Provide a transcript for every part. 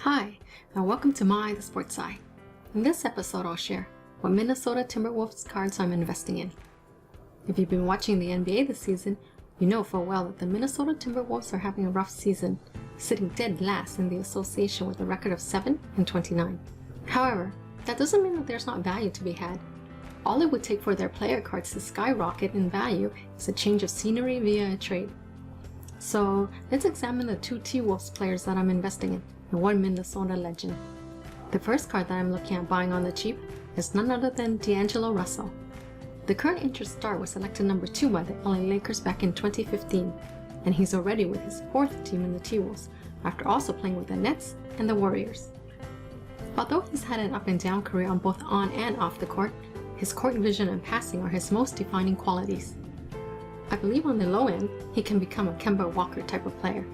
Hi, and welcome to The Sports Side. In this episode, I'll share what Minnesota Timberwolves cards I'm investing in. If you've been watching the NBA this season, you know full well that the Minnesota Timberwolves are having a rough season, sitting dead last in the association with a record of 7-29. However, that doesn't mean that there's not value to be had. All it would take for their player cards to skyrocket in value is a change of scenery via a trade. So let's examine the two T-Wolves players that I'm investing in, and one Minnesota legend. The first card that I'm looking at buying on the cheap is none other than DAngelo Russell. The current injured star was selected number 2 by the LA Lakers back in 2015, and he's already with his 4th team in the T-Wolves, after also playing with the Nets and the Warriors. Although he's had an up and down career on both on and off the court, his court vision and passing are his most defining qualities. I believe on the low end, he can become a Kemba Walker type of player.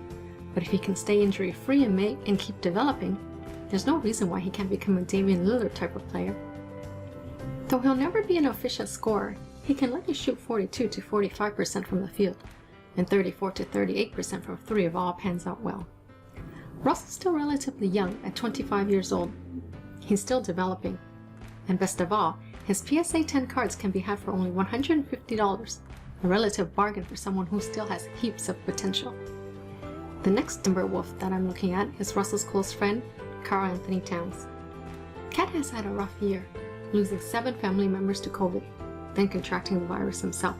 But if he can stay injury-free and keep developing, there's no reason why he can't become a Damian Lillard type of player. Though he'll never be an efficient scorer, he can let you shoot 42 to 45% from the field, and 34 to 38% from 3 if all pans out well. Russell's still relatively young at 25 years old. He's still developing. And best of all, his PSA 10 cards can be had for only $150, a relative bargain for someone who still has heaps of potential. The next Timberwolf that I'm looking at is Russell's close friend, KarlAnthony Towns. Cat has had a rough year, losing 7 family members to COVID, then contracting the virus himself.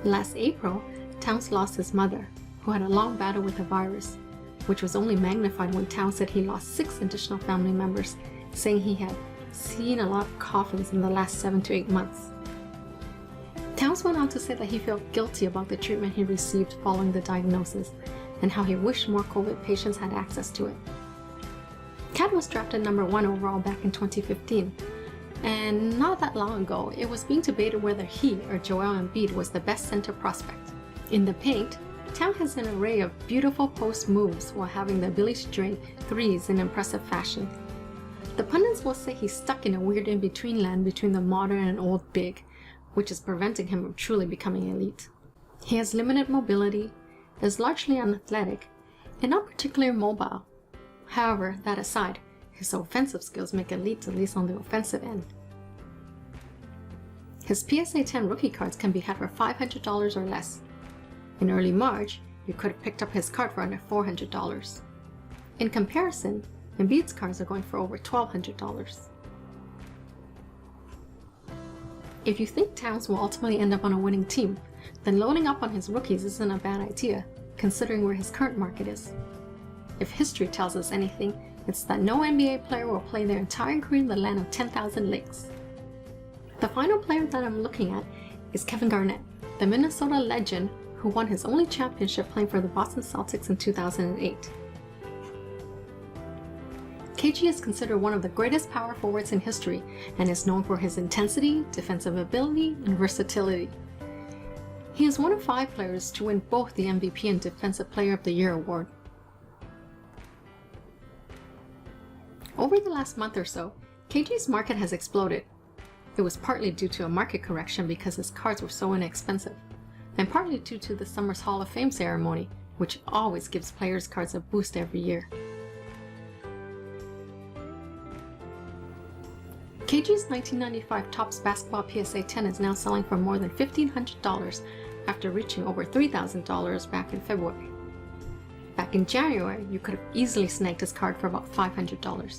Last April, Towns lost his mother, who had a long battle with the virus, which was only magnified when Towns said he lost 6 additional family members, saying he had seen a lot of coffins in the last 7 to 8 months. Towns went on to say that he felt guilty about the treatment he received following the diagnosis, and how he wished more COVID patients had access to it. Cat was drafted number 1 overall back in 2015, and not that long ago, it was being debated whether he or Joel Embiid was the best center prospect. In the paint, Towns has an array of beautiful post moves while having the ability to drain threes in impressive fashion. The pundits will say he's stuck in a weird in-between land between the modern and old big, which is preventing him from truly becoming elite. He has limited mobility, is largely unathletic, and not particularly mobile. However, that aside, his offensive skills make elite at least on the offensive end. His PSA 10 rookie cards can be had for $500 or less. In early March, you could have picked up his card for under $400. In comparison, Embiid's cards are going for over $1,200. If you think Towns will ultimately end up on a winning team, then loading up on his rookies isn't a bad idea, considering where his current market is. If history tells us anything, it's that no NBA player will play their entire career in the land of 10,000 lakes. The final player that I'm looking at is Kevin Garnett, the Minnesota legend who won his only championship playing for the Boston Celtics in 2008. KG is considered one of the greatest power forwards in history and is known for his intensity, defensive ability, and versatility. He is one of 5 players to win both the MVP and Defensive Player of the Year award. Over the last month or so, KG's market has exploded. It was partly due to a market correction because his cards were so inexpensive, and partly due to the summer's Hall of Fame ceremony, which always gives players' cards a boost every year. KG's 1995 Topps Basketball PSA 10 is now selling for more than $1,500 after reaching over $3,000 back in February. Back in January, you could have easily snagged his card for about $500.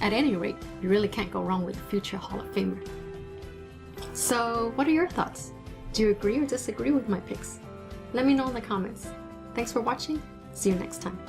At any rate, you really can't go wrong with a future Hall of Famer. So, what are your thoughts? Do you agree or disagree with my picks? Let me know in the comments. Thanks for watching. See you next time.